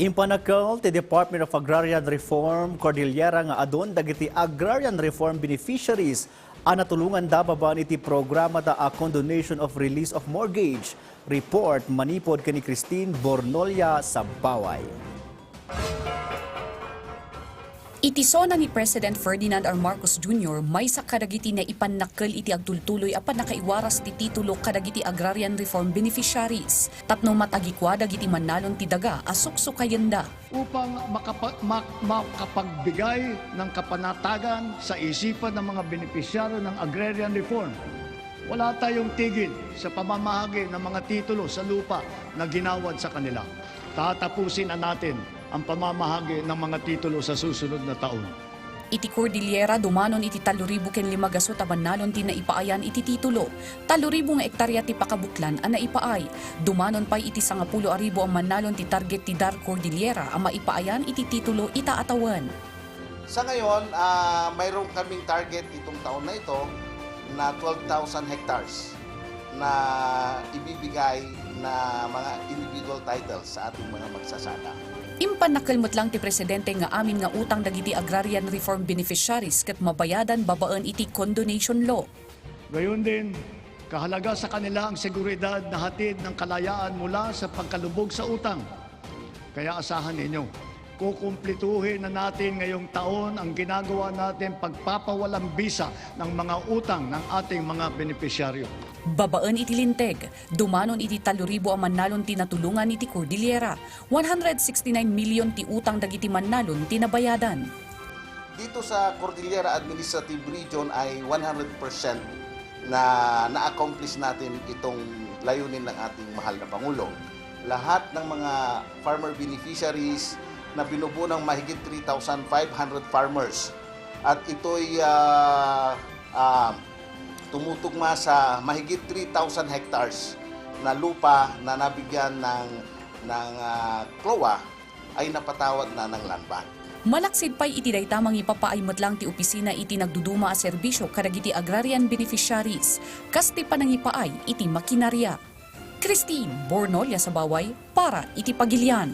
Impanakal ti Department of Agrarian Reform Cordillera nga adon dagiti Agrarian Reform beneficiaries ang natulungan dababan iti programa da a condonation of release of mortgage. Report manipod kani Christine Bornolia sa Baway. Itisona ni President Ferdinand R. Marcos Jr. may sa kadagiti na ipanakkel iti agtultuloy apan nakaiwaras ti titulo kadagiti agrarian reform beneficiaries. Tapno matagikwa dagiti manalon ti daga asukso kayenda. Upang makapagbigay ng kapanatagan sa isipan ng mga benepisyaryo ng agrarian reform. Wala tayong tigil sa pamamahagi ng mga titulo sa lupa na ginawad sa kanila. Tatapusin na natin ang pamamahagi ng mga titulo sa susunod na taon. Iti Cordillera dumanon iti 3,000 ken 5 gasot a manalon ti naipaayan iti titulo. 3,000 nga ektarya ti pakabuklan a naipaay. Dumanon pay iti 10,000 ang manalon ti target ti Dar Cordillera a maipaayan iti titulo itaatawan. Sa ngayon, mayroon kaming target itong taon na ito na 12,000 hectares na ibibigay na mga individual titles sa ating mga magsasaka. Impanakilmot lang ti Presidente nga amin nga utang dagiti agrarian reform beneficiaries ket mabayadan babaan iti condonation law. Gayon din, kahalaga sa kanila ang seguridad na hatid ng kalayaan mula sa pagkalubog sa utang. Kaya asahan ninyo, kukumplituhin na natin ngayong taon ang ginagawa natin pagpapawalang bisa ng mga utang ng ating mga benepisyaryo. Babaan iti linteg, dumanon iti 3,000 ang manalon ti natulungan iti Cordillera, 169 million ti utang dagiti manalon ti nabayadan. Dito sa Cordillera Administrative Region ay 100% na na-accomplish natin itong layunin ng ating mahal na Pangulo. Lahat ng mga farmer beneficiaries na binubuo ng mahigit 3,500 farmers at ito'y tumutugma sa mahigit 3,000 hectares na lupa na nabigyan ng CLOA ay napatawad na ng land bank. Malaksid pa'y iti daytamang ipapaaymat lang ti opisina iti nagduduma a serbisyo kadagiti agrarian beneficiaries. Kas ti panangipaay iti makinarya. Christine Bornolia sa Baway para iti Pagilian.